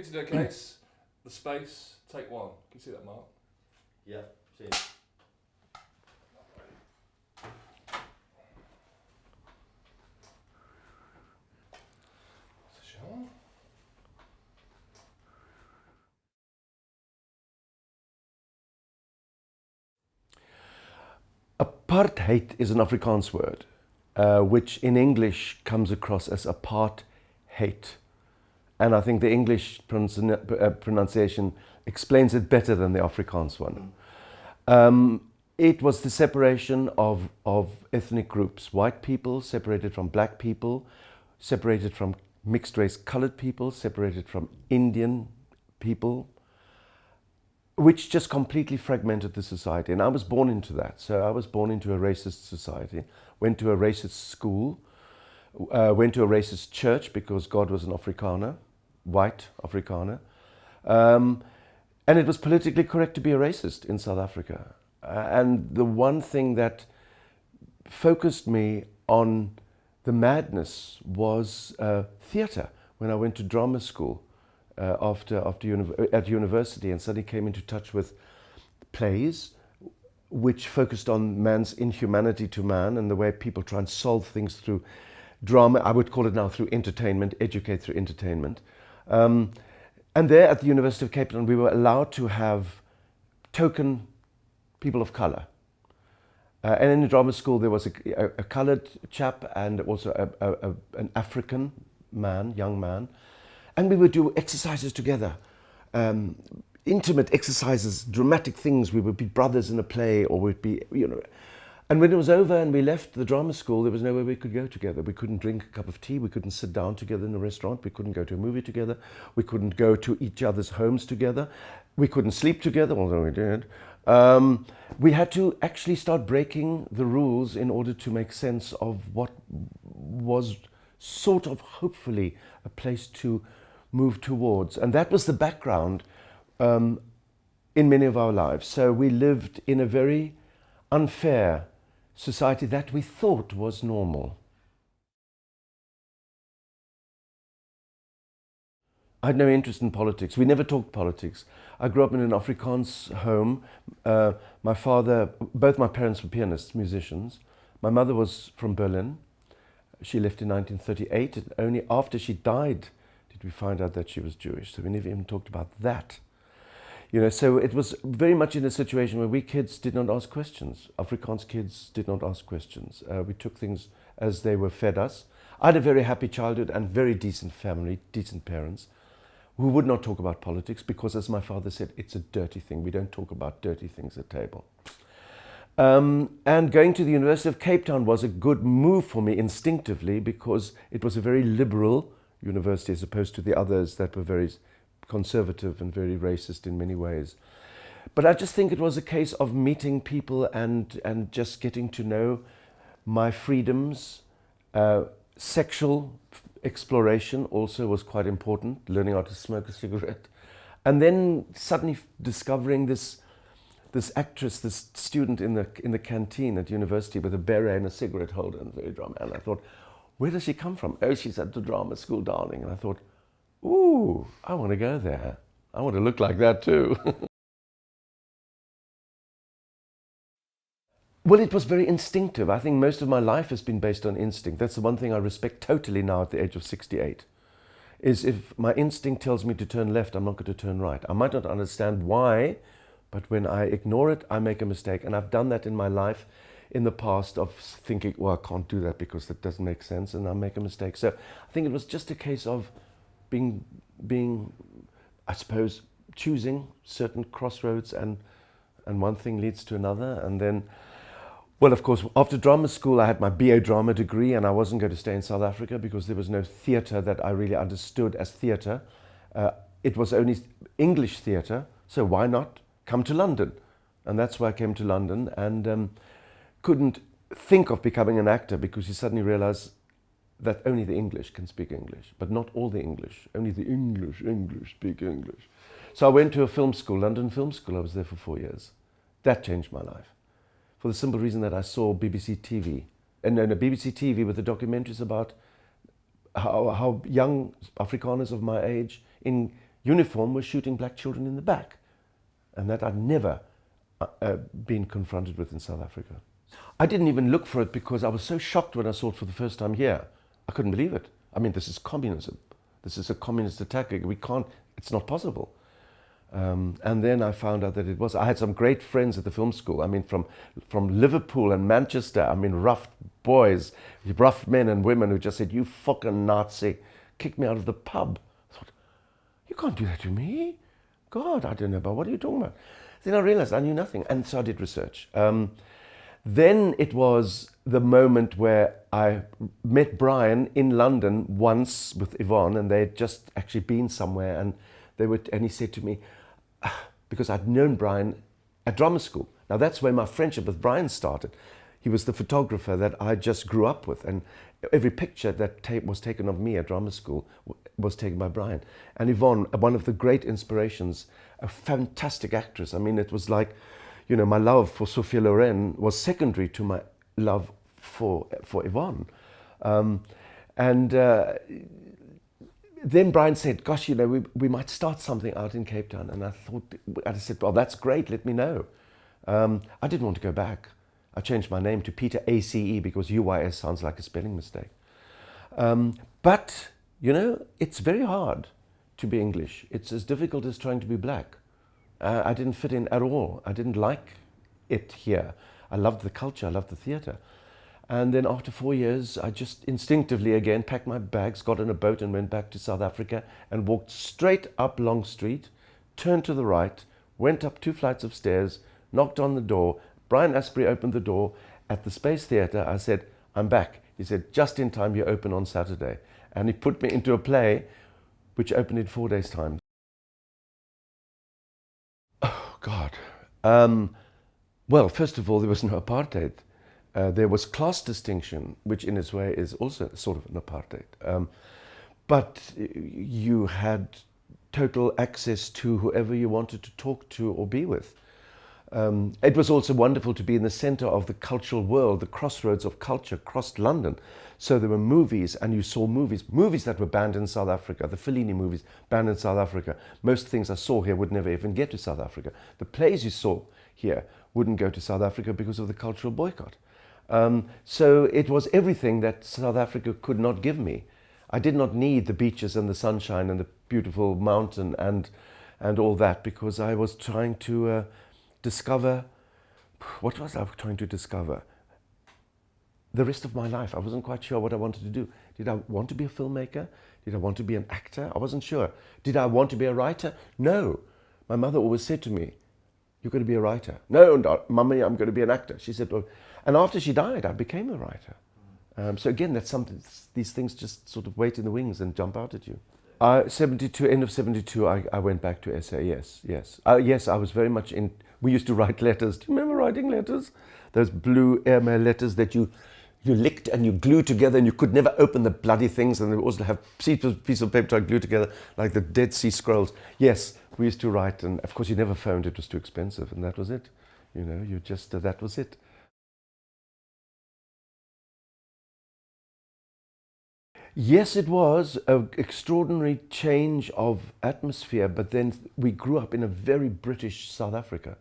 to the case, the space, take one. Can you see that, Mark? Yeah, see it. Sure. Apartheid is an Afrikaans word, which in English comes across as apart-hate. And I think the English pronunciation explains it better than the Afrikaans one. It was the separation of ethnic groups. White people separated from black people, separated from mixed-race colored people, separated from Indian people, which just completely fragmented the society. And I was born into that. So I was born into a racist society, went to a racist school, went to a racist church because God was an Afrikaner, white Afrikaner. And it was politically correct to be a racist in South Africa. And the one thing that focused me on the madness was theatre. When I went to drama school at university and suddenly came into touch with plays which focused on man's inhumanity to man and the way people try and solve things through drama. I would call it now through entertainment, educate through entertainment. And there at the University of Cape Town, we were allowed to have token people of colour. And in the drama school, there was a coloured chap and also an African man, young man. And we would do exercises together, intimate exercises, dramatic things. We would be brothers in a play, or we'd be, And when it was over and we left the drama school, there was nowhere we could go together. We couldn't drink a cup of tea. We couldn't sit down together in a restaurant. We couldn't go to a movie together. We couldn't go to each other's homes together. We couldn't sleep together, although we did. We had to actually start breaking the rules in order to make sense of what was sort of hopefully a place to move towards. And that was the background in many of our lives. So we lived in a very unfair society that we thought was normal. I had no interest in politics. We never talked politics. I grew up in an Afrikaans home. My father, both my parents were pianists, musicians. My mother was from Berlin. She left in 1938, and only after she died did we find out that she was Jewish. So we never even talked about that. So it was very much in a situation where we kids did not ask questions. Afrikaans kids did not ask questions. We took things as they were fed us. I had a very happy childhood and very decent family, decent parents, who would not talk about politics because, as my father said, it's a dirty thing. We don't talk about dirty things at table. And going to the University of Cape Town was a good move for me instinctively because it was a very liberal university as opposed to the others that were very conservative and very racist in many ways. But I just think it was a case of meeting people and just getting to know my freedoms. Sexual exploration also was quite important, learning how to smoke a cigarette. And then suddenly discovering this actress, this student in the canteen at university with a beret and a cigarette holder and very drama. And I thought, where does she come from? Oh, she's at the drama school, darling. And I thought, ooh, I want to go there. I want to look like that too. Well, it was very instinctive. I think most of my life has been based on instinct. That's the one thing I respect totally now at the age of 68, is if my instinct tells me to turn left, I'm not going to turn right. I might not understand why, but when I ignore it, I make a mistake. And I've done that in my life in the past of thinking, well, I can't do that because that doesn't make sense, and I make a mistake. So I think it was just a case of being, I suppose, choosing certain crossroads, and one thing leads to another. And then, well, of course, after drama school, I had my BA drama degree, and I wasn't going to stay in South Africa because there was no theatre that I really understood as theatre. It was only English theatre, so why not come to London? And that's why I came to London, and couldn't think of becoming an actor because you suddenly realize that only the English can speak English, but not all the English. Only the English speak English. So I went to a film school, London Film School. I was there for 4 years. That changed my life, for the simple reason that I saw BBC TV. And BBC TV with the documentaries about how young Afrikaners of my age in uniform were shooting black children in the back. And that I'd never been confronted with in South Africa. I didn't even look for it because I was so shocked when I saw it for the first time here. I couldn't believe it. I mean, this is communism. This is a communist attack. We can't, it's not possible. And then I found out that it was. I had some great friends at the film school. I mean, from Liverpool and Manchester. I mean, rough boys, rough men and women who just said, "You fucking Nazi," kicked me out of the pub. I thought, you can't do that to me. God, I don't know about what are you talking about. Then I realized I knew nothing, and so I did research. Then it was the moment where I met Brian in London once with Yvonne, and they had just actually been somewhere, and he said to me, because I'd known Brian at drama school. Now that's where my friendship with Brian started. He was the photographer that I just grew up with, and every picture that was taken of me at drama school was taken by Brian. And Yvonne, one of the great inspirations, a fantastic actress. I mean, it was like, you know, my love for Sophia Loren was secondary to my love for Yvonne. Then Brian said, "Gosh, you know, we might start something out in Cape Town." And I said, "Well, that's great, let me know." I didn't want to go back. I changed my name to Pieter ACE because UYS sounds like a spelling mistake. But, you know, it's very hard to be English. It's as difficult as trying to be black. I didn't fit in at all. I didn't like it here. I loved the culture, I loved the theatre. And then after 4 years, I just instinctively again packed my bags, got on a boat and went back to South Africa and walked straight up Long Street, turned to the right, went up 2 flights of stairs, knocked on the door. Brian Asprey opened the door at the Space Theatre. I said, "I'm back." He said, "Just in time, you open on Saturday." And he put me into a play which opened in 4 days' time. Oh, God. Well, first of all, there was no apartheid. There was class distinction, which in its way is also sort of an apartheid. But you had total access to whoever you wanted to talk to or be with. It was also wonderful to be in the center of the cultural world, the crossroads of culture crossed London. So there were movies, and you saw movies that were banned in South Africa, the Fellini movies banned in South Africa. Most things I saw here would never even get to South Africa. The plays you saw here wouldn't go to South Africa because of the cultural boycott. So it was everything that South Africa could not give me. I did not need the beaches and the sunshine and the beautiful mountain and all that, because I was trying to discover, what was I trying to discover? The rest of my life. I wasn't quite sure what I wanted to do. Did I want to be a filmmaker? Did I want to be an actor? I wasn't sure. Did I want to be a writer? No. My mother always said to me, "You're going to be a writer." "No, Mummy, I'm going to be an actor." She said, well, and after she died, I became a writer. So again, that's something, these things just sort of wait in the wings and jump out at you. 72, end of 72, I went back to SA, yes. Yes, I was very much in, we used to write letters. Do you remember writing letters? Those blue airmail letters that you licked and you glued together, and you could never open the bloody things, and they also have piece of paper to glue together like the Dead Sea Scrolls. Yes, we used to write, and of course you never phoned, it was too expensive, and that was it. You know, you just, that was it. Yes, it was an extraordinary change of atmosphere, but then we grew up in a very British South Africa.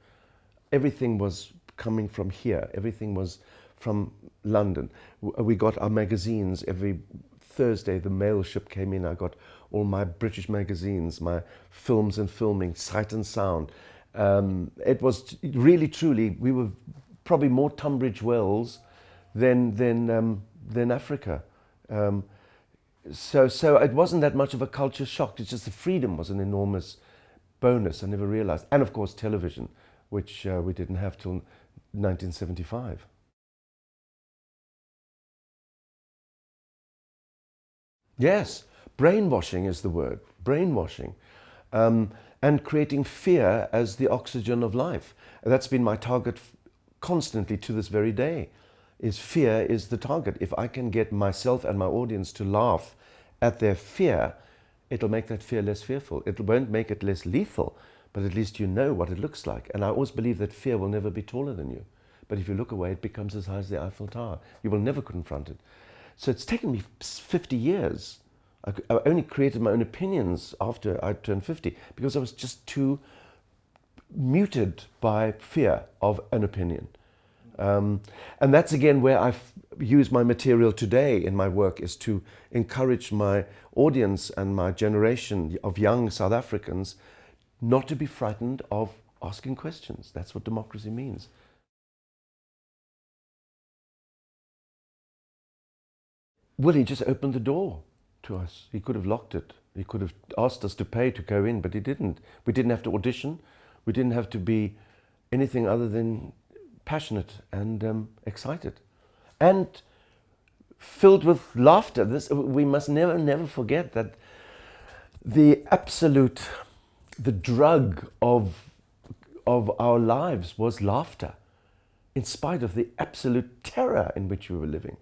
Everything was coming from here. Everything was from London. We got our magazines every Thursday. The mail ship came in. I got all my British magazines, my films and filming, Sight and Sound. It was really, truly, we were probably more Tunbridge Wells than Africa. So it wasn't that much of a culture shock. It's just the freedom was an enormous bonus. I never realized. And of course, television, which we didn't have till 1975. Yes, brainwashing is the word. Brainwashing. And creating fear as the oxygen of life. That's been my target constantly to this very day. Is fear is the target. If I can get myself and my audience to laugh at their fear, it'll make that fear less fearful. It won't make it less lethal, but at least you know what it looks like. And I always believe that fear will never be taller than you. But if you look away, it becomes as high as the Eiffel Tower. You will never confront it. So it's taken me 50 years I only created my own opinions after I turned 50 because I was just too muted by fear of an opinion. And that's again where I've used my material today in my work, is to encourage my audience and my generation of young South Africans not to be frightened of asking questions. That's what democracy means. Well, he just opened the door to us. He could have locked it. He could have asked us to pay to go in, but he didn't. We didn't have to audition. We didn't have to be anything other than passionate and excited and filled with laughter. We must never forget that the drug of our lives was laughter, in spite of the absolute terror in which we were living.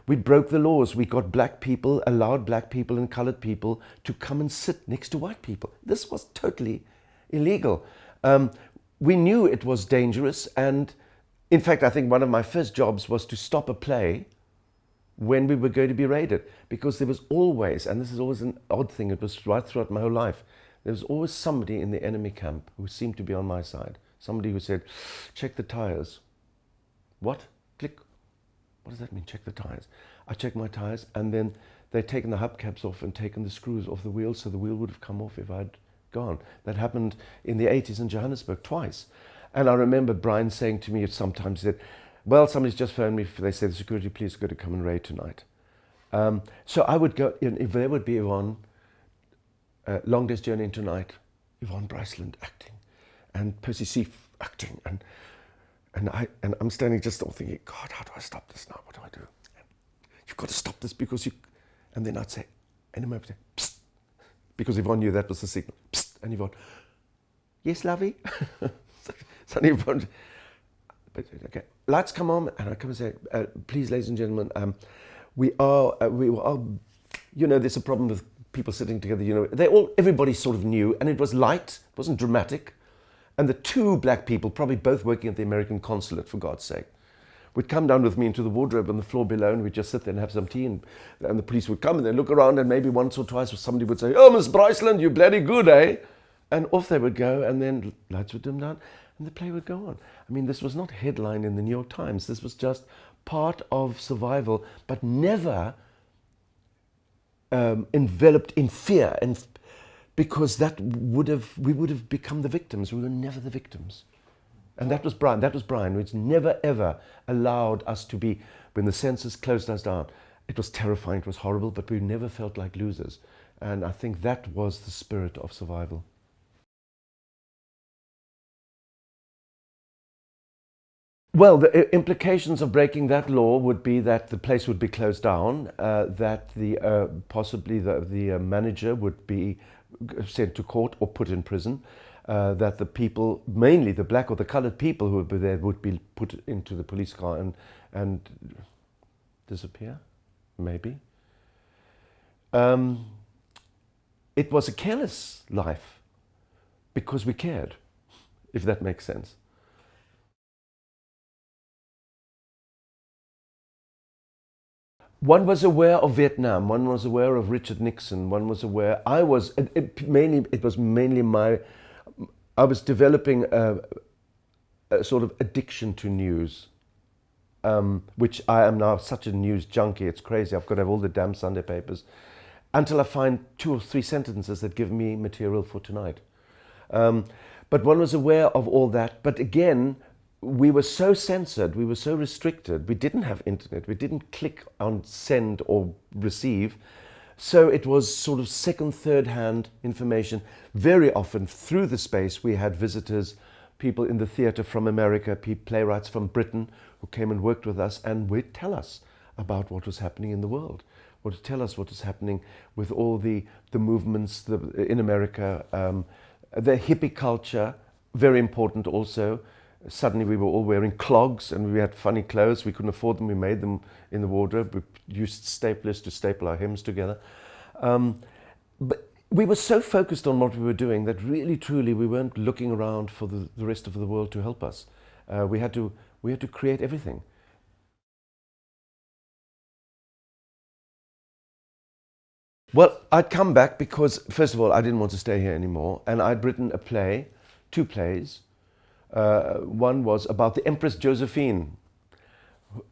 We broke the laws. We got allowed black people and colored people to come and sit next to white people. This was totally illegal. We knew it was dangerous, and in fact, I think one of my first jobs was to stop a play when we were going to be raided, because there was always, and this is always an odd thing, it was right throughout my whole life, there was always somebody in the enemy camp who seemed to be on my side. Somebody who said, check the tires. What? Click. What does that mean, check the tires? I checked my tires, and then they'd taken the hubcaps off and taken the screws off the wheel, so the wheel would have come off if I'd gone. That happened in the 80s in Johannesburg twice. And I remember Brian saying to me sometimes, he said, well, somebody's just phoned me, they said the security police are going to come and raid tonight. So I would go, if there would be Yvonne, Long Day's Journey into Night, Yvonne Bryceland acting, and Percy Seif acting, and I'm standing just thinking, God, how do I stop this now? What do I do? You've got to stop this because you... And then I'd say, and then I'd say, psst, because Yvonne knew that was the signal. Psst, and Yvonne, yes, lovey? So Yvonne, okay, lights come on, and I come and say, please, ladies and gentlemen, we are, there's a problem with people sitting together, everybody sort of knew, and it was light, it wasn't dramatic. And the two black people, probably both working at the American consulate, for God's sake, would come down with me into the wardrobe on the floor below, and we'd just sit there and have some tea, and the police would come and they'd look around, and maybe once or twice somebody would say, oh, Miss Bryceland, you're bloody good, eh? And off they would go, and then lights would dim down, and the play would go on. I mean, this was not headline in the New York Times. This was just part of survival, but never enveloped in fear, and because we would have become the victims. We were never the victims. And that was Brian, which never ever allowed us to be, when the censors closed us down, it was terrifying, it was horrible, but we never felt like losers. And I think that was the spirit of survival. Well, the implications of breaking that law would be that the place would be closed down, that possibly the manager would be sent to court or put in prison, that the people, mainly the black or the colored people who would be there, would be put into the police car and disappear, maybe. It was a careless life because we cared, if that makes sense. One was aware of Vietnam, one was aware of Richard Nixon, one was aware, I was developing a sort of addiction to news, which I am now such a news junkie, it's crazy, I've got to have all the damn Sunday papers, until I find 2 or 3 sentences that give me material for tonight. But one was aware of all that, but again, we were so censored, we were so restricted, we didn't have internet, we didn't click on send or receive, so it was sort of second, third hand information. Very often through the space we had visitors, people in the theatre from America, playwrights from Britain who came and worked with us and would tell us about what was happening in the world, would tell us what was happening with all the movements in America, the hippie culture, very important also. Suddenly we were all wearing clogs and we had funny clothes. We couldn't afford them. We made them in the wardrobe. We used staplers to staple our hymns together. But we were so focused on what we were doing that really, truly, we weren't looking around for the rest of the world to help us. We had to create everything. Well, I'd come back because, first of all, I didn't want to stay here anymore. And I'd written a play, 2 plays. One was about the Empress Josephine.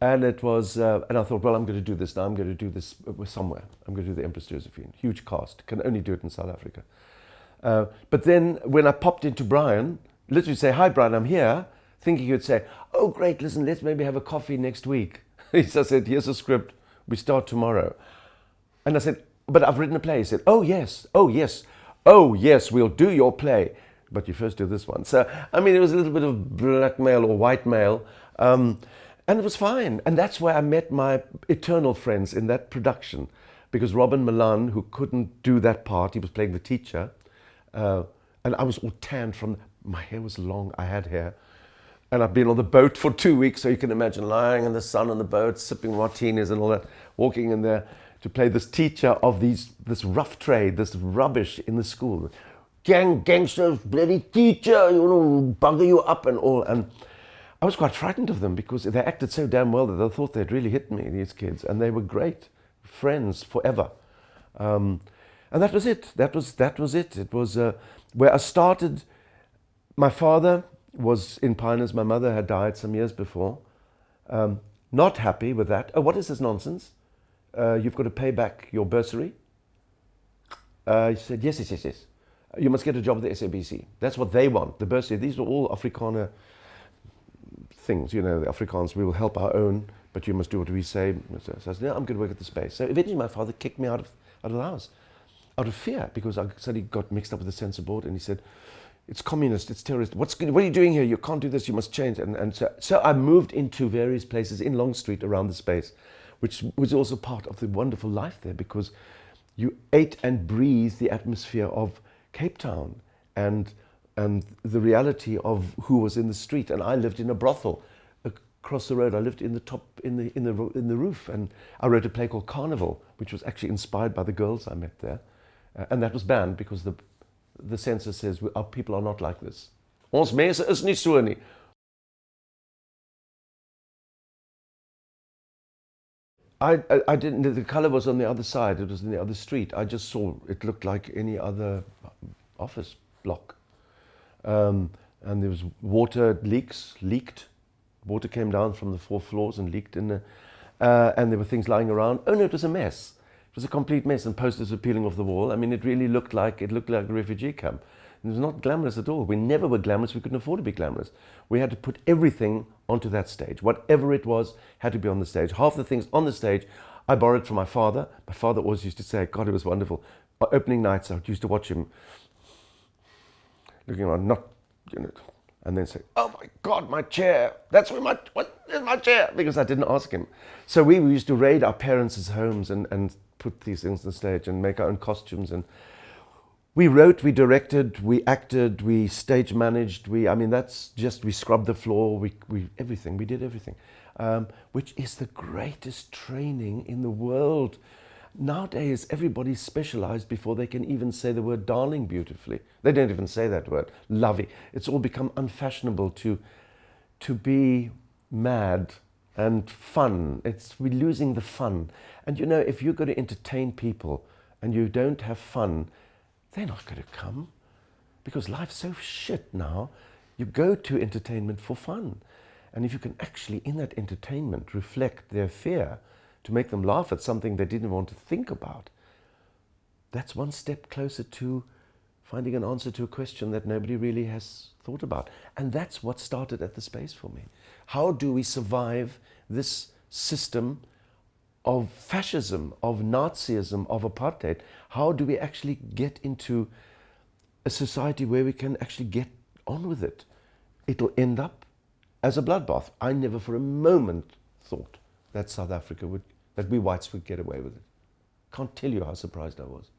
And it was, and I thought, well, I'm going to do this now. I'm going to do this somewhere. I'm going to do the Empress Josephine. Huge cast. Can only do it in South Africa. But then when I popped into Brian, literally say, hi, Brian, I'm here, thinking he'd say, oh, great, listen, let's maybe have a coffee next week. He said, here's a script. We start tomorrow. And I said, but I've written a play. He said, oh, yes, oh, yes, oh, yes, we'll do your play. But you first do this one. So, I mean, it was a little bit of blackmail or whitemail. And it was fine. And that's where I met my eternal friends in that production. Because Robin Milan, who couldn't do that part, he was playing the teacher. And I was all tanned from, my hair was long, I had hair. And I've been on the boat for 2 weeks, so you can imagine lying in the sun on the boat, sipping martinis and all that, walking in there to play this teacher of this rough trade, this rubbish in the school. Gangsters, bloody teacher, bugger you up and all. And I was quite frightened of them because they acted so damn well that I thought they'd really hit me, these kids. And they were great friends forever. And that was it. That was it. It was where I started. My father was in Pioneers. My mother had died some years before. Not happy with that. Oh, what is this nonsense? You've got to pay back your bursary. He said, yes. You must get a job at the SABC. That's what they want, the bursary. These are all Afrikaner things, the Afrikaans, we will help our own, but you must do what we say. So I said, no, I'm going to work at the Space. So eventually my father kicked me out of the house, out of fear, because I suddenly got mixed up with the censor board, and he said, it's communist, it's terrorist. What are you doing here? You can't do this, you must change. And so I moved into various places in Long Street around the Space, which was also part of the wonderful life there, because you ate and breathed the atmosphere of Cape Town and the reality of who was in the street. And I lived in a brothel across the road. I lived in the top, in the roof, and I wrote a play called Carnival, which was actually inspired by the girls I met there, and that was banned because the censor says our people are not like this. Ons mense is nie so nie. I didn't. The colour was on the other side. It was in the other street. I just saw it looked like any other office block, and there was water leaked. Water came down from the 4 floors and leaked in and there were things lying around. Oh no, it was a mess. It was a complete mess, and posters were peeling off the wall. I mean, it really looked like a refugee camp. It was not glamorous at all. We never were glamorous. We couldn't afford to be glamorous. We had to put everything onto that stage. Whatever it was had to be on the stage. Half the things on the stage I borrowed from my father. My father always used to say, God, it was wonderful. Opening nights, I used to watch him looking around, and then say, oh my God, my chair. What is my chair? Because I didn't ask him. So we used to raid our parents' homes and put these things on the stage and make our own costumes. And we wrote, we directed, we acted, we stage managed. We scrubbed the floor, we everything. We did everything, which is the greatest training in the world. Nowadays, everybody's specialized before they can even say the word darling beautifully. They don't even say that word, lovey. It's all become unfashionable to be mad and fun. We're losing the fun. And if you're going to entertain people and you don't have fun, they're not going to come, because life's so shit now. You go to entertainment for fun. And if you can actually, in that entertainment, reflect their fear to make them laugh at something they didn't want to think about, that's one step closer to finding an answer to a question that nobody really has thought about. And that's what started at the Space for me. How do we survive this system of fascism, of Nazism, of apartheid? How do we actually get into a society where we can actually get on with it? It'll end up as a bloodbath. I never for a moment thought that South Africa that we whites would get away with it. Can't tell you how surprised I was.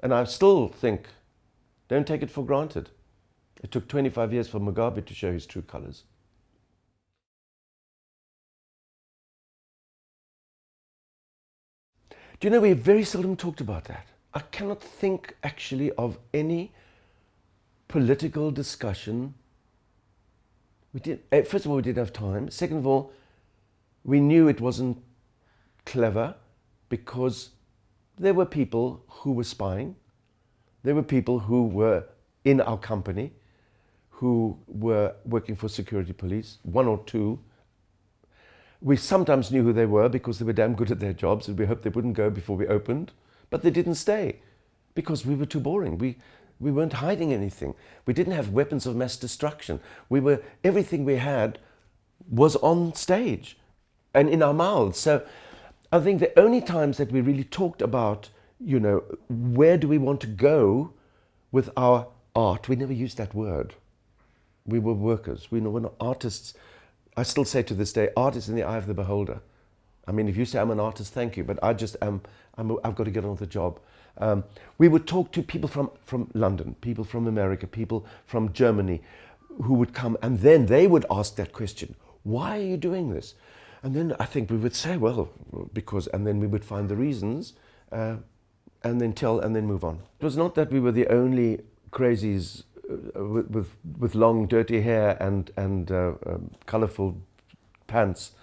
And I still think, don't take it for granted. It took 25 years for Mugabe to show his true colors. Do you know, we very seldom talked about that. I cannot think actually of any political discussion. First of all, we didn't have time. Second of all, we knew it wasn't clever because there were people who were spying. There were people who were in our company, who were working for security police, one or two. We sometimes knew who they were because they were damn good at their jobs, and we hoped they wouldn't go before we opened. But they didn't stay because we were too boring. We weren't hiding anything. We didn't have weapons of mass destruction. Everything we had was on stage and in our mouths. So I think the only times that we really talked about, you know, where do we want to go with our art, we never used that word. We were workers. We were not artists. I still say to this day, art is in the eye of the beholder. I mean, if you say I'm an artist, thank you, but I just am. I've got to get on with the job. We would talk to people from London, people from America, people from Germany, who would come, and then they would ask that question: why are you doing this? And then I think we would say, well, because, and then we would find the reasons, and then move on. It was not that we were the only crazies with long, dirty hair and colourful pants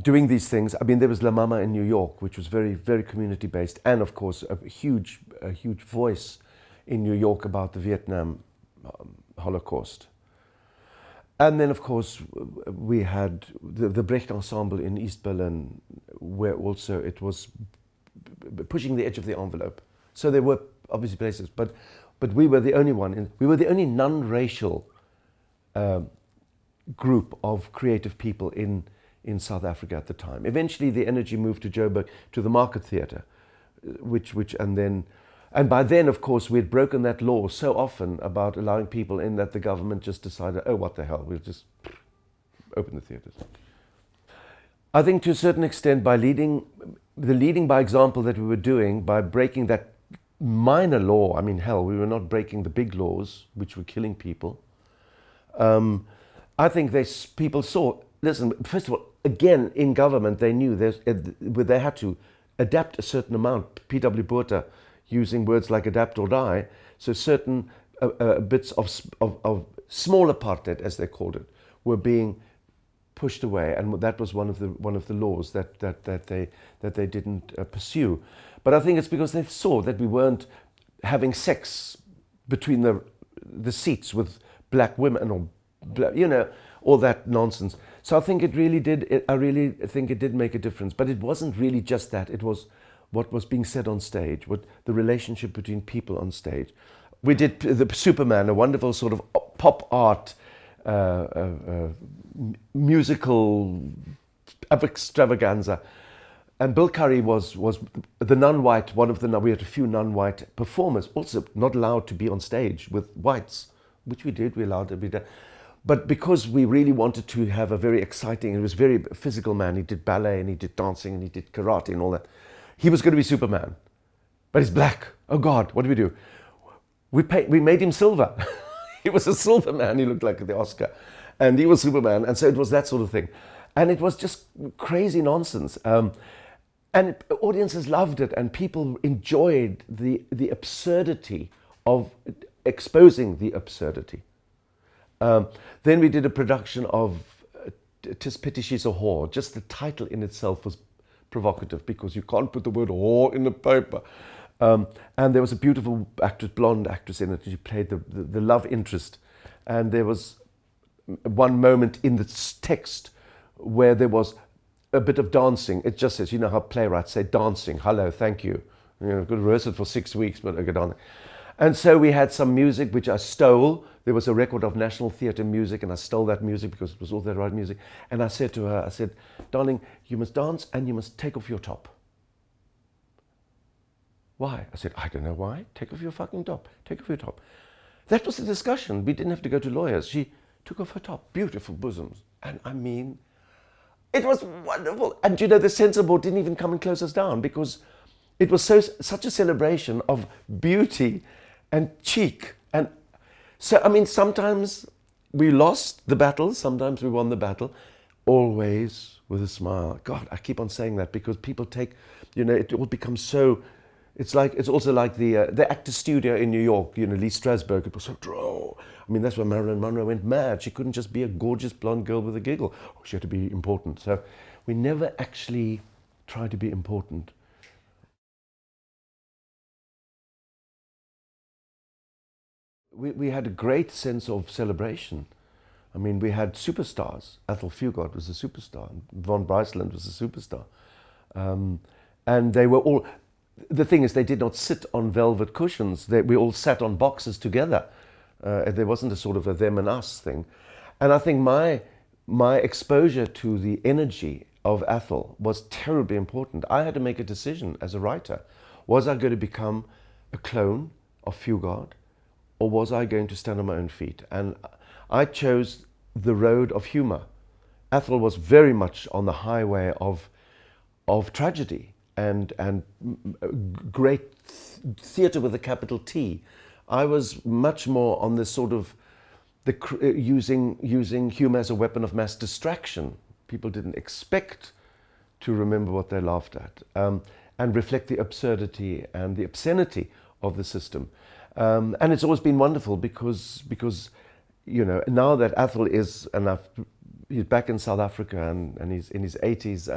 doing these things. I mean, there was La Mama in New York, which was very, very community-based, and of course a huge voice in New York about the Vietnam Holocaust. And then, of course, we had the Brecht Ensemble in East Berlin, where also it was pushing the edge of the envelope. So there were obviously places, but we were the only one. We were the only non-racial group of creative people in South Africa at the time. Eventually, the energy moved to Joburg, to the Market Theatre, and by then, of course, we had broken that law so often about allowing people in that the government just decided, oh, what the hell, we'll just open the theatres. I think to a certain extent, by leading by example that we were doing, by breaking that minor law, I mean, hell, we were not breaking the big laws, which were killing people. I think people saw, listen, first of all, again, in government, they knew they had to adapt a certain amount. P.W. Botha, using words like adapt or die, so certain bits of small apartheid, as they called it, were being pushed away, and that was one of the laws that they didn't pursue. But I think it's because they saw that we weren't having sex between the seats with black women, or you know, all that nonsense. So I think it really did. I really think it did make a difference. But it wasn't really just that. It was what was being said on stage, what the relationship between people on stage. We did the Superman, a wonderful sort of pop art, musical extravaganza. And Bill Curry was the non-white, we had a few non-white performers, also not allowed to be on stage with whites, which we did, we allowed it to be done. But because we really wanted to have a very exciting, it was very physical man, he did ballet and he did dancing and he did karate and all that. He was going to be Superman, but he's black. Oh God, what do we do? We made him silver. He was a silver man, he looked like the Oscar. And he was Superman, and so it was that sort of thing. And it was just crazy nonsense. And audiences loved it, and people enjoyed the absurdity of exposing the absurdity. Then we did a production of Tis Pity She's a Whore. Just the title in itself was provocative, because you can't put the word whore in the paper. And there was a beautiful blonde actress in it, and she played the love interest. And there was one moment in the text where there was a bit of dancing. It just says, you know how playwrights say dancing, hello, thank you. You know, could rehearse it for 6 weeks, but I get on. And so we had some music which I stole. There was a record of National Theatre music, and I stole that music because it was all the right music. And I said to her, I said, darling, you must dance and you must take off your top. Why? I said, I don't know why. Take off your fucking top. Take off your top. That was the discussion. We didn't have to go to lawyers. She took off her top. Beautiful bosoms. And I mean, it was wonderful. And you know, the censor board didn't even come and close us down, because it was such a celebration of beauty and cheek. And so, I mean, sometimes we lost the battle, sometimes we won the battle, always with a smile. God, I keep on saying that because people take, you know, it all becomes so, it's also like the Actors Studio in New York, you know, Lee Strasberg, it was so droll. I mean, that's where Marilyn Monroe went mad. She couldn't just be a gorgeous blonde girl with a giggle. Oh, she had to be important. So we never actually tried to be important. we had a great sense of celebration. I mean, we had superstars. Ethel Fugard was a superstar. Von Bryceland was a superstar. And they were all... The thing is, they did not sit on velvet cushions. We all sat on boxes together. There wasn't a sort of a them and us thing. And I think my exposure to the energy of Ethel was terribly important. I had to make a decision as a writer. Was I going to become a clone of Fugard, or was I going to stand on my own feet? And I chose the road of humor. Ethel was very much on the highway of tragedy and great theatre with a capital T. I was much more on this sort of using humor as a weapon of mass distraction. People didn't expect to remember what they laughed at, and reflect the absurdity and the obscenity of the system. And it's always been wonderful because you know, now that Ethel is he's back in South Africa and he's in his 80s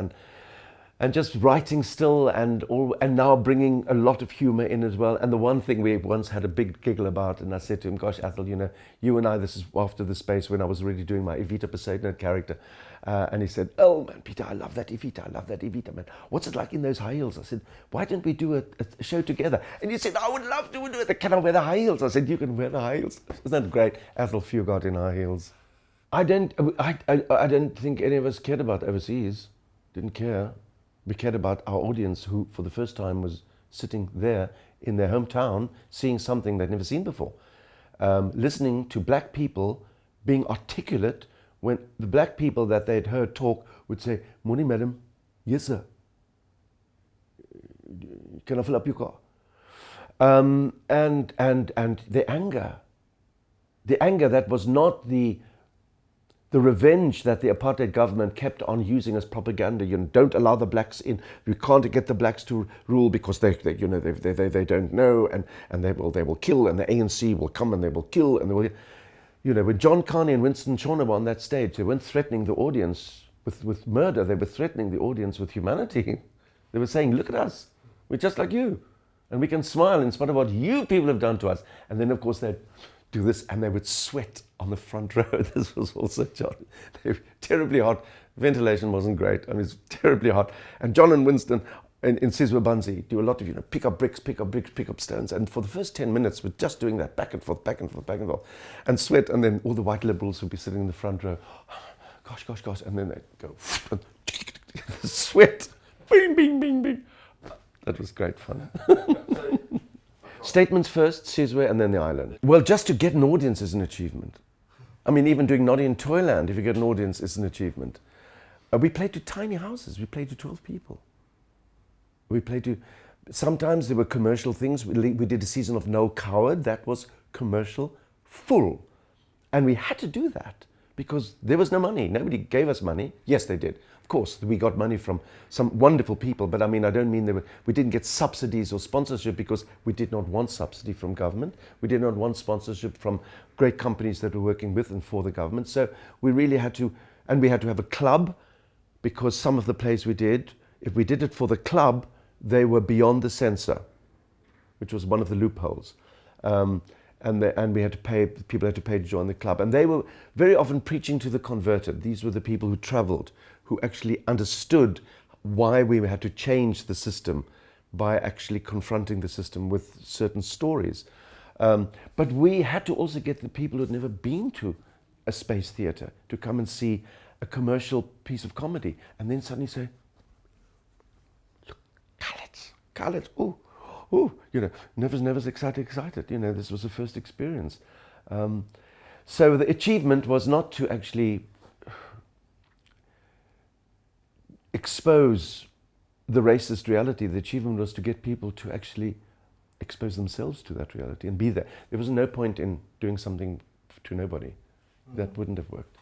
and just writing still and now bringing a lot of humor in as well. And the one thing we once had a big giggle about, and I said to him, gosh, Ethel, you know, you and I, this is after the space when I was already doing my Evita Poseidon character. And he said, oh man, Pieter, I love that Evita, man. What's it like in those high heels? I said, why don't we do a show together? And he said, I would love to do it. Can I wear the high heels? I said, you can wear the high heels. Isn't that great? Ethel Fugard in high heels. I don't think any of us cared about overseas. Didn't care. We cared about our audience, who for the first time was sitting there in their hometown, seeing something they'd never seen before. Listening to black people being articulate when the black people that they'd heard talk would say, morning, madam. Yes, sir. Can I fill up your car? And the anger that was not the revenge that the apartheid government kept on using as propaganda. You know, don't allow the blacks in. We can't get the blacks to rule because they don't know, and they will kill, and the ANC will come and they will kill, and they will. You know, when John Carney and Winston Chorner were on that stage, they weren't threatening the audience with murder. They were threatening the audience with humanity. They were saying, look at us. We're just like you. And we can smile in spite of what you people have done to us. And then, of course, they'd do this and they would sweat on the front row. This was also terribly hot. Ventilation wasn't great. I mean, it's terribly hot. And John and Winston in Sizwe Banzi do a lot of, you know, pick up bricks, pick up stones. And for the first 10 minutes, we're just doing that back and forth, and sweat. And then all the white liberals would be sitting in the front row. Gosh. And then they'd go, sweat. Bing, bing, bing, bing. That was great fun. Statements first, Sizwe, and then the island. Well, just to get an audience is an achievement. I mean, even doing Noddy in Toyland, if you get an audience, is an achievement. We played to tiny houses. We played to 12 people. We played to... Sometimes there were commercial things. We did a season of Noel Coward. That was commercial full. And we had to do that because there was no money. Nobody gave us money. Yes, they did. Of course, we got money from some wonderful people, but I mean, I don't mean we didn't get subsidies or sponsorship because we did not want subsidy from government. We did not want sponsorship from great companies that were working with and for the government. So we really had to, and we had to have a club because some of the plays we did, if we did it for the club, they were beyond the censor, which was one of the loopholes. And we had to pay, people had to pay to join the club. And they were very often preaching to the converted. These were the people who traveled, who actually understood why we had to change the system by actually confronting the system with certain stories. But we had to also get the people who had never been to a space theatre to come and see a commercial piece of comedy. And then suddenly say, look, colours, ooh. You know, never excited. You know, this was the first experience. So the achievement was not to actually expose the racist reality. The achievement was to get people to actually expose themselves to that reality and be there. There was no point in doing something to nobody. That wouldn't have worked.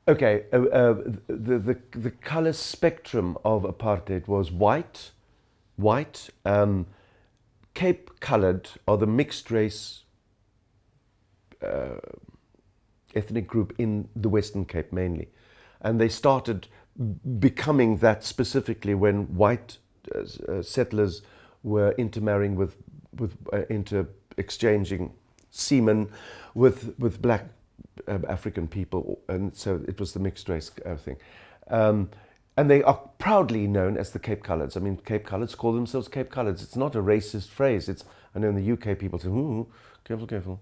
Okay, the color spectrum of apartheid was white, Cape colored, or the mixed race ethnic group in the Western Cape mainly. And they started becoming that specifically when white settlers were intermarrying inter-exchanging semen with black African people, and so it was the mixed race thing. And they are proudly known as the Cape Coloureds. I mean, Cape Coloureds call themselves Cape Coloureds. It's not a racist phrase. I know in the UK people say, "Ooh, careful, careful."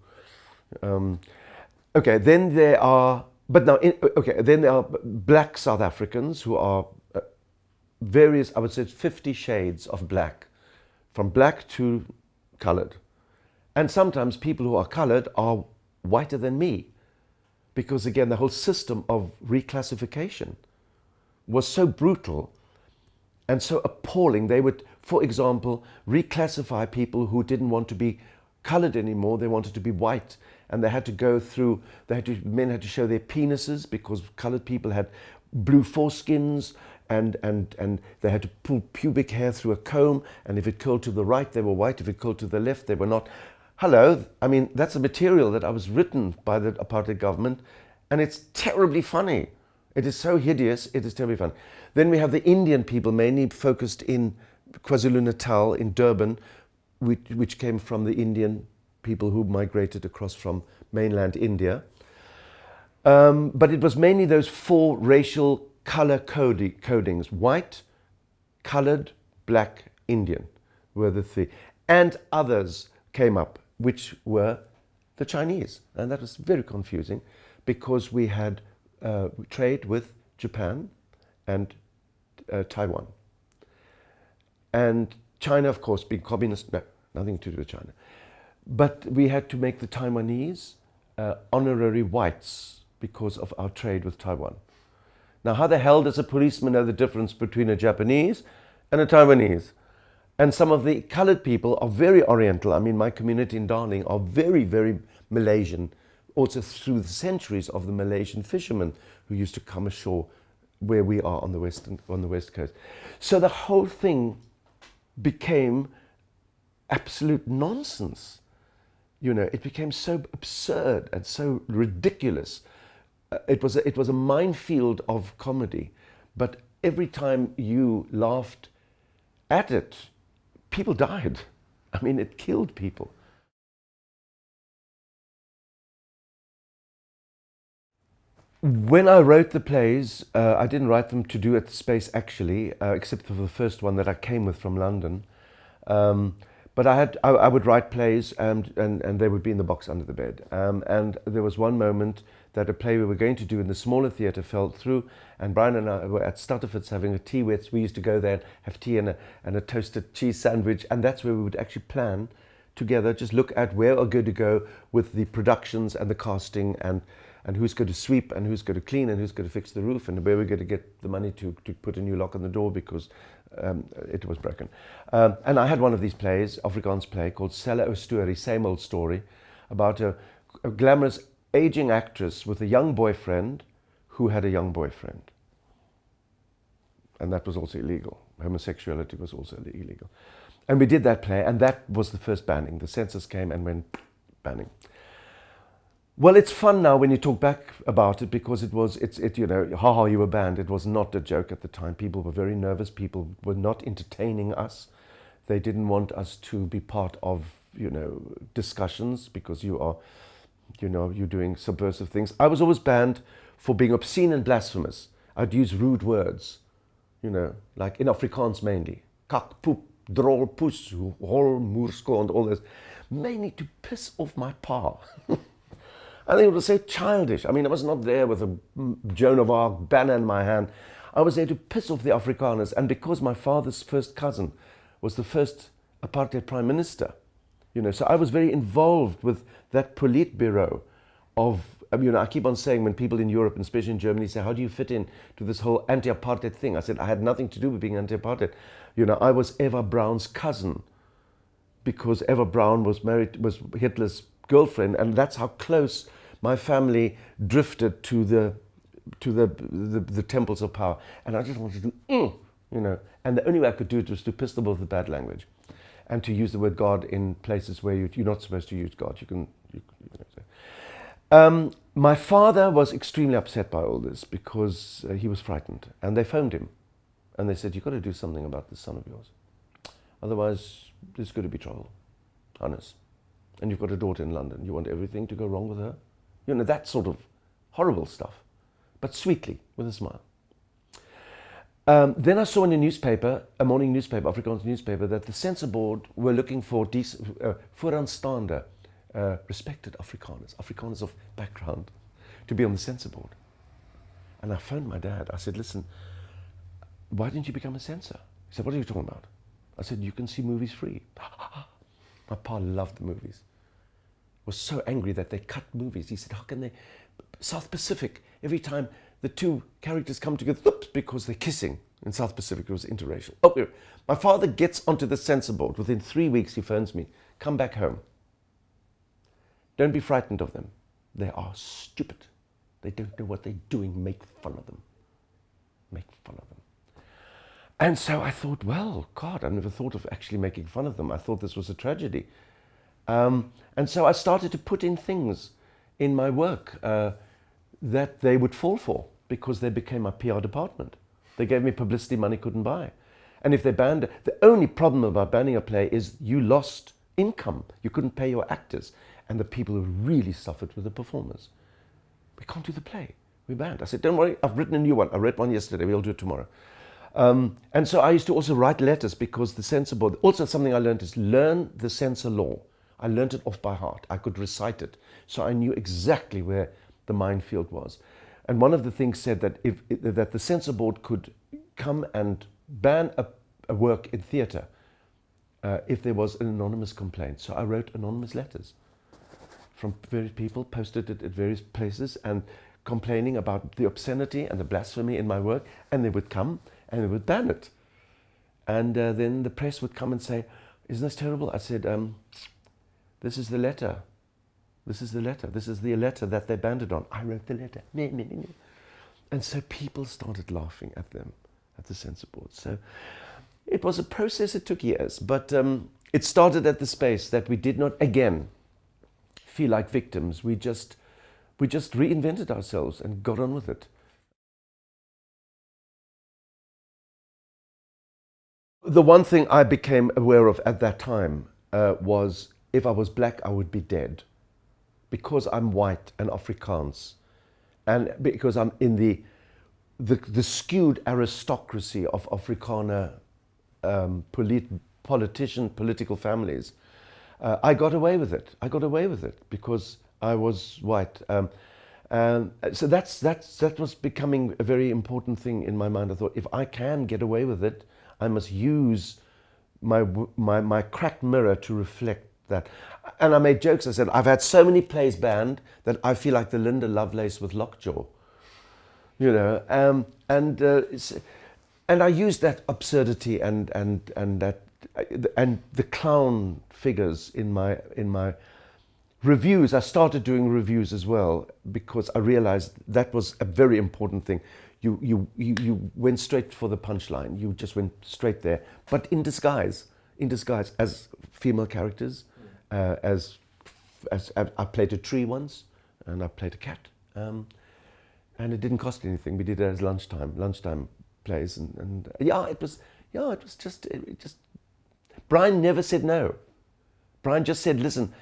Okay, then there are, then there are black South Africans who are various, I would say 50 shades of black, from black to coloured. And sometimes people who are coloured are whiter than me, because again, the whole system of reclassification was so brutal and so appalling. They would, for example, reclassify people who didn't want to be coloured anymore. They wanted to be white, and they had to go through, men had to show their penises because coloured people had blue foreskins, and they had to pull pubic hair through a comb, and if it curled to the right, they were white. If it curled to the left, they were not. Hello, I mean, that's a material that I was written by the apartheid government, and it's terribly funny. It is so hideous, it is terribly fun. Then we have the Indian people, mainly focused in KwaZulu-Natal, in Durban, which came from the Indian people who migrated across from mainland India. But it was mainly those four racial color codings: white, colored, black, Indian were the three. And others came up, which were the Chinese. And that was very confusing because we had trade with Japan and Taiwan. And China, of course, being communist, no, nothing to do with China. But we had to make the Taiwanese honorary whites because of our trade with Taiwan. Now, how the hell does a policeman know the difference between a Japanese and a Taiwanese? And some of the colored people are very Oriental. I mean, my community in Darling are very, very Malaysian, also through the centuries of the Malaysian fishermen who used to come ashore where we are on the west coast. So the whole thing became absolute nonsense. You know, it became so absurd and so ridiculous. It was a minefield of comedy, but every time you laughed at it, people died. I mean, it killed people. When I wrote the plays, I didn't write them to do at the Space actually, except for the first one that I came with from London. But I would write plays and they would be in the box under the bed. And there was one moment that a play we were going to do in the smaller theatre fell through, and Brian and I were at Stutterford's having a tea with. We used to go there and have tea and a toasted cheese sandwich, and that's where we would actually plan together, just look at where are going to go with the productions and the casting, and who's going to sweep and who's going to clean and who's going to fix the roof, and where we're going to get the money to put a new lock on the door because it was broken. And I had one of these plays, Afrikaans play, called Selle ou Story, Same Old Story, about a glamorous aging actress with a young boyfriend who had a young boyfriend. And that was also illegal. Homosexuality was also illegal. And we did that play, and that was the first banning. The census came and went banning. Well, it's fun now when you talk back about it because it's you know, haha, you were banned. It was not a joke at the time. People were very nervous. People were not entertaining us. They didn't want us to be part of, you know, discussions because you're doing subversive things. I was always banned for being obscene and blasphemous. I'd use rude words, you know, like in Afrikaans mainly. Kak, poep, drol, poes, hol, moersko, and all this. Mainly to piss off my pa. I think it was so childish. I mean, I was not there with a Joan of Arc banner in my hand. I was there to piss off the Afrikaners. And because my father's first cousin was the first apartheid prime minister, you know, so I was very involved with that Politburo of, you know, I keep on saying when people in Europe, and especially in Germany, say, how do you fit in to this whole anti-apartheid thing? I said, I had nothing to do with being anti-apartheid. You know, I was Eva Braun's cousin because Eva Braun was Hitler's girlfriend, and that's how close my family drifted to the temples of power. And I just wanted to do, you know, and the only way I could do it was to piss them off with bad language. And to use the word God in places where you're not supposed to use God. You know, My father was extremely upset by all this because he was frightened, and they phoned him and they said, "You've got to do something about this son of yours. Otherwise, there's going to be trouble, honest. And you've got a daughter in London. You want everything to go wrong with her?" You know, that sort of horrible stuff, but sweetly, with a smile. Then I saw in a newspaper, a morning newspaper, Afrikaans newspaper, that the censor board were looking for vooraanstaande, respected Afrikaners of background, to be on the censor board. And I phoned my dad. I said, "Listen, why didn't you become a censor?" He said, "What are you talking about?" I said, "You can see movies free." My pa loved the movies. Was so angry that they cut movies. He said, "How can they?" South Pacific, every time the two characters come together, oops, because they're kissing. In South Pacific, it was interracial. Oh, my father gets onto the censor board. Within 3 weeks, he phones me. "Come back home. Don't be frightened of them. They are stupid. They don't know what they're doing. Make fun of them. Make fun of them." And so I thought, well, God, I've never thought of actually making fun of them. I thought this was a tragedy. And so I started to put in things in my work that they would fall for, because they became my PR department. They gave me publicity money couldn't buy. And if they banned it, the only problem about banning a play is you lost income. You couldn't pay your actors. And the people who really suffered were the performers. "We can't do the play. We're banned." I said, "Don't worry, I've written a new one. I read one yesterday. We'll do it tomorrow." And so I used to also write letters, because the censor board, also something I learned is learn the censor law. I learned it off by heart. I could recite it. So I knew exactly where the minefield was. And one of the things said that that the censor board could come and ban a work in theatre if there was an anonymous complaint. So I wrote anonymous letters from various people, posted it at various places, and complaining about the obscenity and the blasphemy in my work, and they would come and they would ban it. And then the press would come and say, "Isn't this terrible?" I said, "This is the letter. This is the letter. This is the letter that they banned it on. I wrote the letter." And so people started laughing at them, at the censor board. So it was a process. It took years, but it started at the space that we did not, again, feel like victims. We just reinvented ourselves and got on with it. The one thing I became aware of at that time was if I was black, I would be dead. Because I'm white and Afrikaans, and because I'm in the skewed aristocracy of Afrikaner political families, I got away with it. I got away with it because I was white. So that was becoming a very important thing in my mind. I thought, if I can get away with it, I must use my cracked mirror to reflect that. And I made jokes. I said, "I've had so many plays banned that I feel like the Linda Lovelace with Lockjaw." You know, and I used that absurdity and the clown figures in my reviews. I started doing reviews as well because I realized that was a very important thing. You went straight for the punchline. You just went straight there, but in disguise as female characters. As I played a tree once, and I played a cat, and it didn't cost anything. We did it as lunchtime plays, and it was just. Brian never said no. Brian just said, "Listen,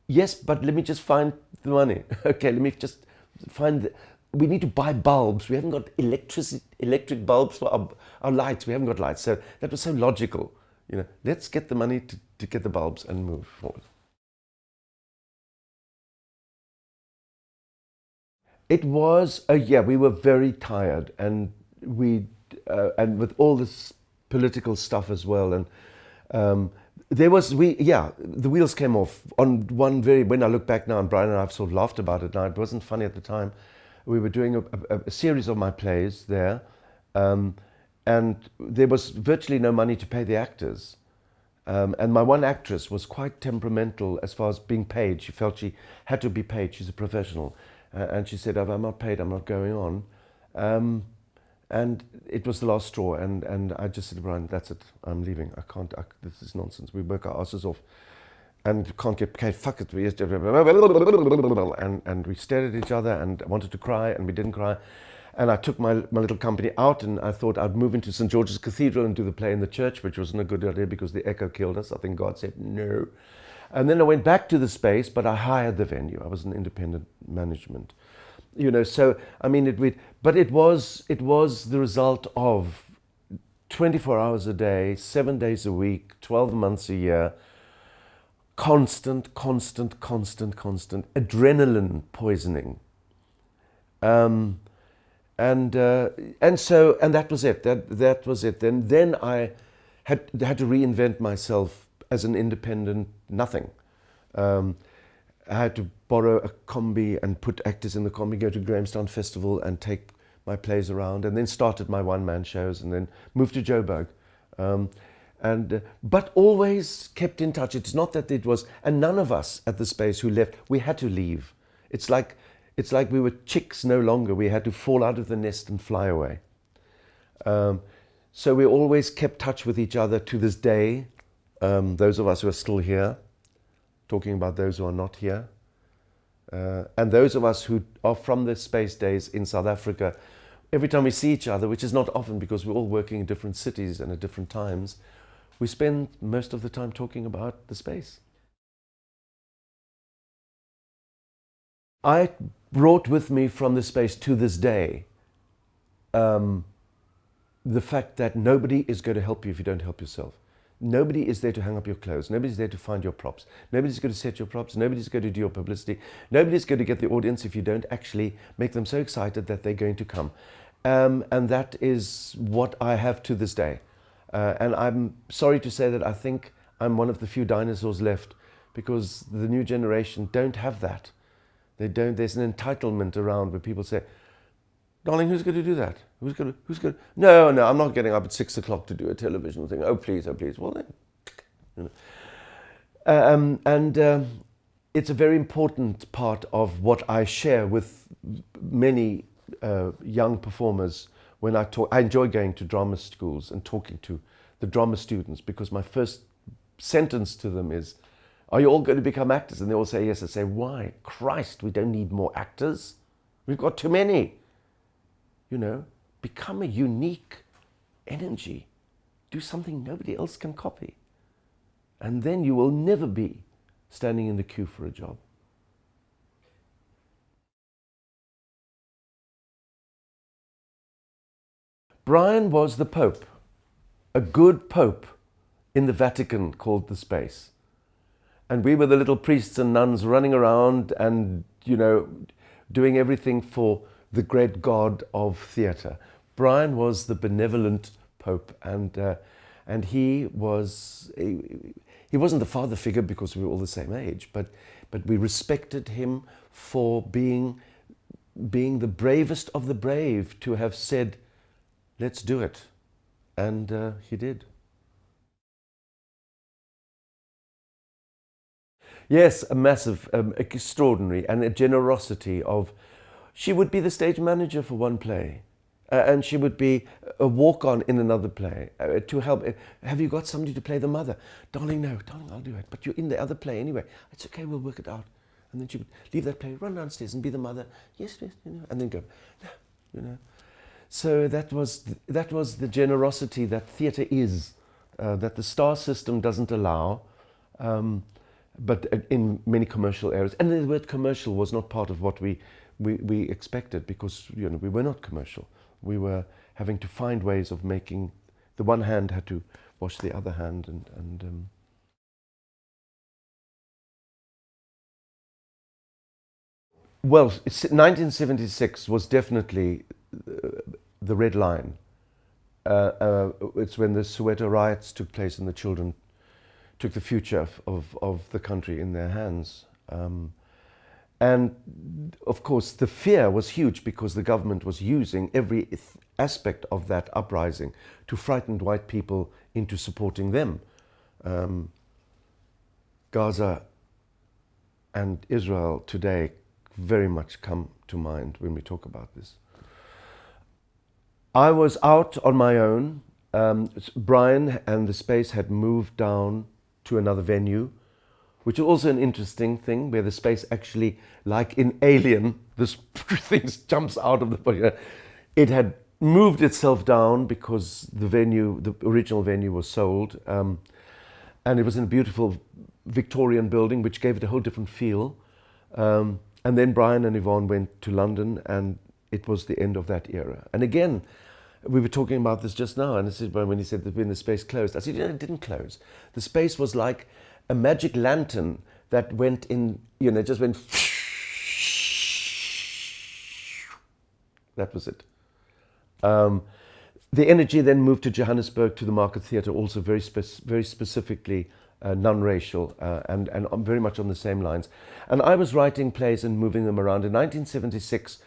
yes, but let me just find the money. Okay, let me just find we need to buy bulbs. We haven't got electric bulbs for our lights. We haven't got lights." So that was so logical. You know, let's get the money to get the bulbs and move forward. It was we were very tired, and and with all this political stuff as well, and the wheels came off on one when I look back now, and Brian and I have sort of laughed about it now. It wasn't funny at the time. We were doing a series of my plays there, and there was virtually no money to pay the actors. And my one actress was quite temperamental as far as being paid. She felt she had to be paid. She's a professional. And she said, "If I'm not paid, I'm not going on." And it was the last straw. And I just said to Brian, "That's it. I'm leaving. I can't. This is nonsense. We work our asses off." and you can't get, okay, fuck it, and we stared at each other and wanted to cry, and we didn't cry. And I took my little company out, and I thought I'd move into St. George's Cathedral and do the play in the church, which wasn't a good idea because the echo killed us. I think God said no. And then I went back to the space, but I hired the venue. I was an independent management, So I mean, it was the result of 24 hours a day, 7 days a week, 12 months a year, constant adrenaline poisoning. And that was it. That was it. Then I had to reinvent myself as an independent nothing. I had to borrow a combi and put actors in the combi, go to Grahamstown Festival and take my plays around, and then started my one-man shows, and then moved to Joburg. But always kept in touch. It's not that it was, and none of us at the space who left, we had to leave. It's like we were chicks no longer. We had to fall out of the nest and fly away. So we always kept touch with each other to this day. Those of us who are still here, talking about those who are not here. And those of us who are from the space days in South Africa, every time we see each other, which is not often because we're all working in different cities and at different times, we spend most of the time talking about the space. I brought with me from the space to this day the fact that nobody is going to help you if you don't help yourself. Nobody is there to hang up your clothes. Nobody's there to find your props. Nobody's going to set your props. Nobody's going to do your publicity. Nobody's going to get the audience if you don't actually make them so excited that they're going to come. And that is what I have to this day. And I'm sorry to say that I think I'm one of the few dinosaurs left, because the new generation don't have that. They don't. There's an entitlement around where people say, "Darling, who's going to do that? Who's going to? No, I'm not getting up at 6 o'clock to do a television thing. Oh please. Well then, it's a very important part of what I share with many young performers when I talk. I enjoy going to drama schools and talking to the drama students, because my first sentence to them is, "Are you all going to become actors?" And they all say yes. I say, "Why? Christ, we don't need more actors. We've got too many." Become a unique energy. Do something nobody else can copy. And then you will never be standing in the queue for a job. Brian was the Pope, a good Pope in the Vatican called the Space. And we were the little priests and nuns running around and, doing everything for the great God of theatre. Brian was the benevolent Pope, and he wasn't the father figure because we were all the same age, but we respected him for being the bravest of the brave, to have said, "Let's do it," and he did. Yes, a massive, extraordinary, and a generosity of. She would be the stage manager for one play, and she would be a walk-on in another play to help. "Have you got somebody to play the mother?" "Darling, no. Darling, I'll do it. But you're in the other play anyway." "It's okay, we'll work it out." And then she would leave that play, run downstairs and be the mother. "Yes, and then go, "No," So that was the generosity that theatre is, that the star system doesn't allow, but in many commercial areas. And the word commercial was not part of what we expected, because we were not commercial. We were having to find ways of making, the one hand had to wash the other hand, and well, 1976 was definitely the red line. It's when the Soweto riots took place and the children took the future of the country in their hands. And of course, the fear was huge, because the government was using every aspect of that uprising to frighten white people into supporting them. Gaza and Israel today very much come to mind when we talk about this. I was out on my own. Brian and the Space had moved down to another venue which is also an interesting thing, where the space actually, like in Alien, this thing jumps out of the body. It had moved itself down because the original venue was sold, and it was in a beautiful Victorian building, which gave it a whole different feel. And then Brian and Yvonne went to London, and it was the end of that era. And again, we were talking about this just now, and I said, when he said that when the space closed, I said, it didn't close. The space was like a magic lantern that went in, just went. That was it. The energy then moved to Johannesburg, to the Market Theatre, also very specifically non-racial, and very much on the same lines. And I was writing plays and moving them around. In 1976,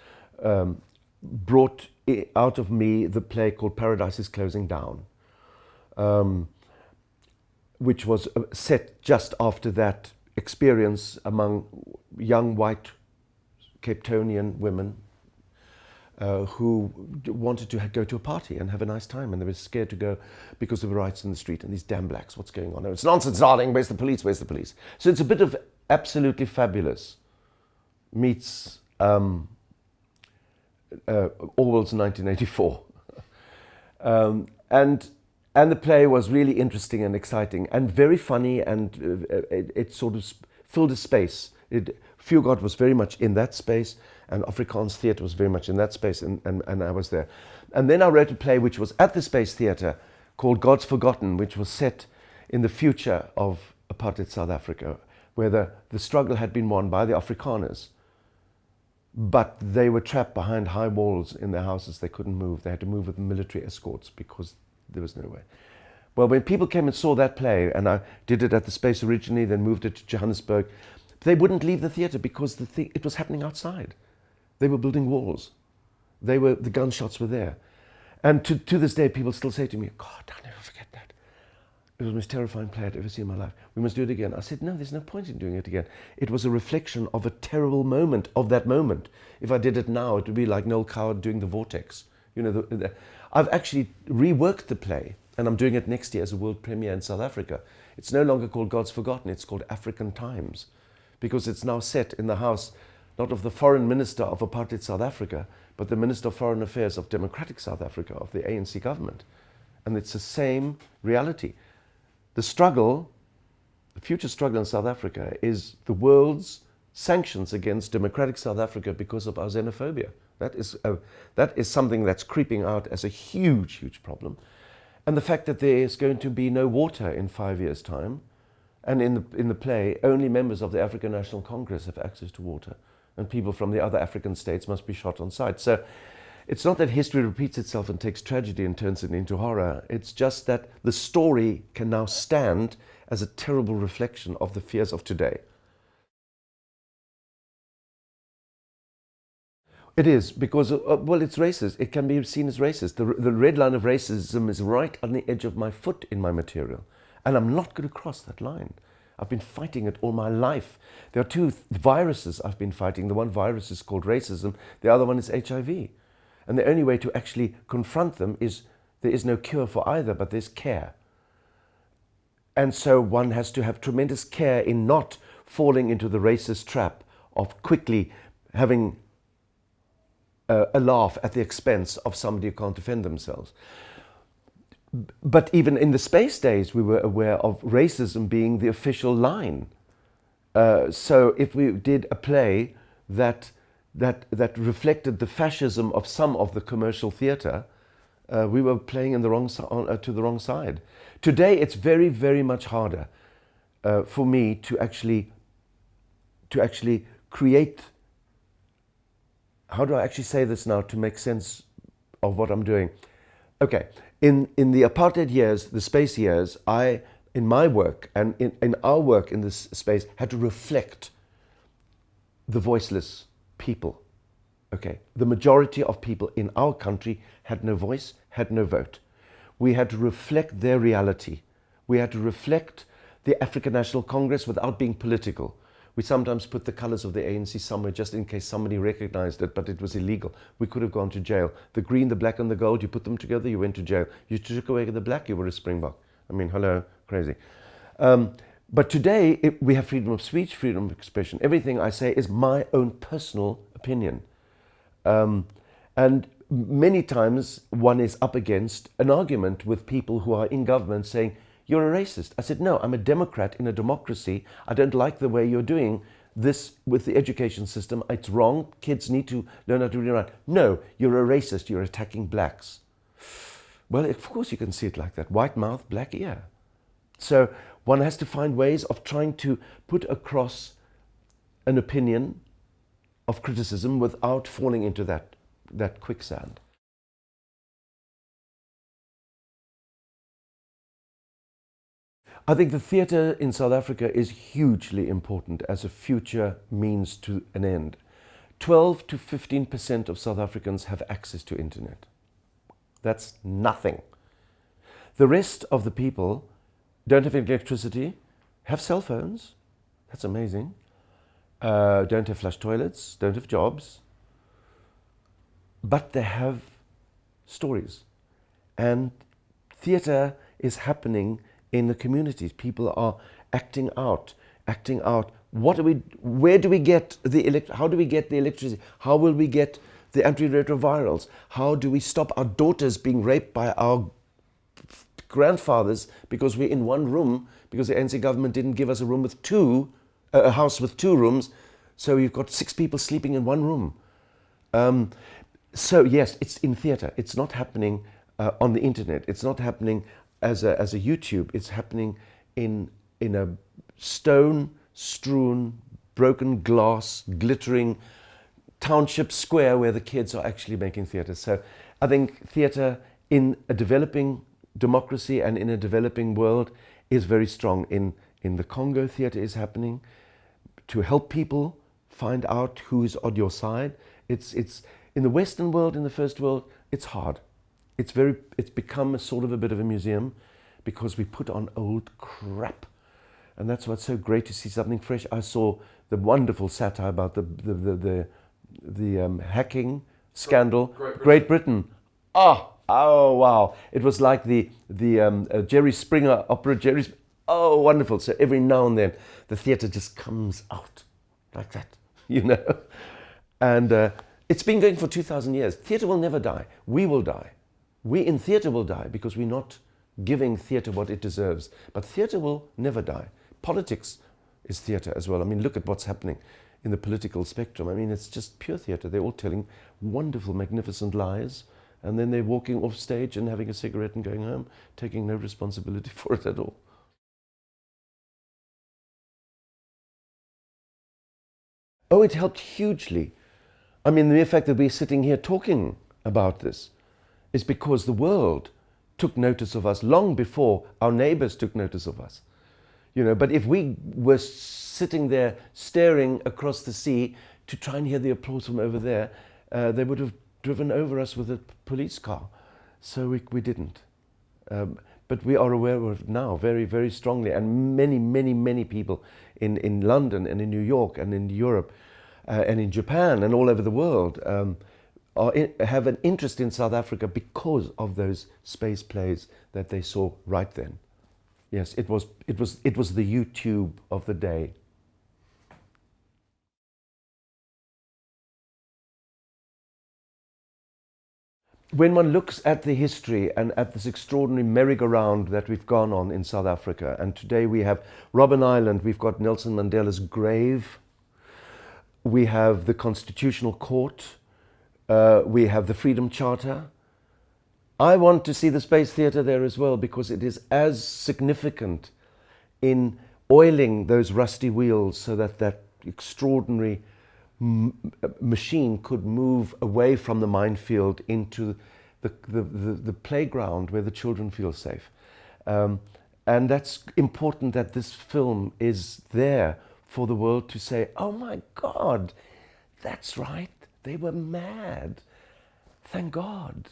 brought out of me the play called Paradise is Closing Down, which was set just after that experience among young white Cape Townian women who wanted to go to a party and have a nice time, and they were scared to go because there were riots in the street and these damn blacks, what's going on? Oh, it's nonsense, darling, where's the police, where's the police? So it's a bit of Absolutely Fabulous meets Orwell's 1984. And the play was really interesting and exciting and very funny, and it sort of filled a space. Gught was very much in that space, and Afrikaans theatre was very much in that space, and I was there. And then I wrote a play which was at the Space Theatre called God's Forgotten, which was set in the future of apartheid South Africa, where the struggle had been won by the Afrikaners, but they were trapped behind high walls in their houses. They couldn't move. They had to move with military escorts because there was no way. Well, when people came and saw that play, and I did it at the Space originally, then moved it to Johannesburg, they wouldn't leave the theatre because it was happening outside. They were building walls. The gunshots were there. And to this day, people still say to me, God, I'll never forget that. It was the most terrifying play I'd ever seen in my life. We must do it again. I said, no, there's no point in doing it again. It was a reflection of a terrible moment, of that moment. If I did it now, it would be like Noel Coward doing The Vortex. I've actually reworked the play, and I'm doing it next year as a world premiere in South Africa. It's no longer called God's Forgotten, it's called African Times, because it's now set in the house, not of the foreign minister of apartheid South Africa, but the Minister of Foreign Affairs of democratic South Africa, of the ANC government. And it's the same reality. The struggle, the future struggle in South Africa is the world's sanctions against democratic South Africa because of our xenophobia. That is something that's creeping out as a huge, huge problem. And the fact that there is going to be no water in 5 years' time, and in the play, only members of the African National Congress have access to water, and people from the other African states must be shot on sight. So it's not that history repeats itself and takes tragedy and turns it into horror. It's just that the story can now stand as a terrible reflection of the fears of today. It is, because, well, it's racist. It can be seen as racist. The red line of racism is right on the edge of my foot in my material. And I'm not going to cross that line. I've been fighting it all my life. There are two viruses I've been fighting. The one virus is called racism. The other one is HIV. And the only way to actually confront them is there is no cure for either, but there's care. And so one has to have tremendous care in not falling into the racist trap of quickly having a laugh at the expense of somebody who can't defend themselves. But even in the space days, we were aware of racism being the official line. So if we did a play that reflected the fascism of some of the commercial theatre, we were playing in the wrong to the wrong side. Today, it's very, very much harder for me to actually create. How do I actually say this now to make sense of what I'm doing? Okay, in the apartheid years, the space years, I, in my work and in our work in this space, had to reflect the voiceless people. Okay, the majority of people in our country had no voice, had no vote. We had to reflect their reality. We had to reflect the African National Congress without being political. We sometimes put the colours of the ANC somewhere just in case somebody recognized it, but it was illegal. We could have gone to jail. The green, the black and the gold, you put them together, you went to jail. You took away the black, you were a Springbok. I mean, hello, crazy. But today we have freedom of speech, freedom of expression. Everything I say is my own personal opinion. And many times one is up against an argument with people who are in government saying, you're a racist. I said, no, I'm a Democrat in a democracy. I don't like the way you're doing this with the education system. It's wrong. Kids need to learn how to read and write. No, you're a racist. You're attacking blacks. Well, of course you can see it like that. White mouth, black ear. So one has to find ways of trying to put across an opinion of criticism without falling into that quicksand. I think the theatre in South Africa is hugely important as a future means to an end. 12 to 15% of South Africans have access to internet. That's nothing. The rest of the people don't have electricity, have cell phones. That's amazing. Don't have flush toilets, don't have jobs. But they have stories. And theatre is happening in the communities. People are acting out. Where do we get how do we get the electricity? How will we get the antiretrovirals? How do we stop our daughters being raped by our grandfathers because we're in one room, because the ANC government didn't give us a room with a house with 2 rooms, so you've got 6 people sleeping in one room. So yes, it's in theatre. It's not happening on the internet. It's not happening as a YouTube. It's happening in a stone-strewn, broken glass, glittering township square where the kids are actually making theatre. So I think theatre in a developing democracy and in a developing world is very strong. In the Congo, theatre is happening to help people find out who's on your side. It's in the Western world, in the first world, it's hard. It's become a sort of a bit of a museum because we put on old crap. And that's what's so great to see something fresh. I saw the wonderful satire about the hacking scandal. Great Britain. Oh wow! It was like the Jerry Springer opera. Oh, wonderful! So every now and then the theatre just comes out like that, you know. And it's been going for 2,000 years. Theatre will never die. We will die. We in theatre will die because we're not giving theatre what it deserves. But theatre will never die. Politics is theatre as well. I mean, look at what's happening in the political spectrum. I mean, it's just pure theatre. They're all telling wonderful, magnificent lies, and then they're walking off stage and having a cigarette and going home, taking no responsibility for it at all. Oh, it helped hugely. I mean, the mere fact that we're sitting here talking about this is because the world took notice of us long before our neighbors took notice of us. You know, but if we were sitting there staring across the sea to try and hear the applause from over there, they would have driven over us with a police car. So we didn't. But we are aware of it now very, very strongly. And many, many, many people in London and in New York and in Europe and in Japan and all over the world have an interest in South Africa because of those space plays that they saw right then. Yes, it was the YouTube of the day. When one looks at the history and at this extraordinary merry-go-round that we've gone on in South Africa, and today we have Robben Island, we've got Nelson Mandela's grave, we have the Constitutional Court, we have the Freedom Charter. I want to see the Space Theatre there as well because it is as significant in oiling those rusty wheels so that that extraordinary machine could move away from the minefield into the playground where the children feel safe. And that's important that this film is there for the world to say, oh my God, that's right, they were mad. Thank God.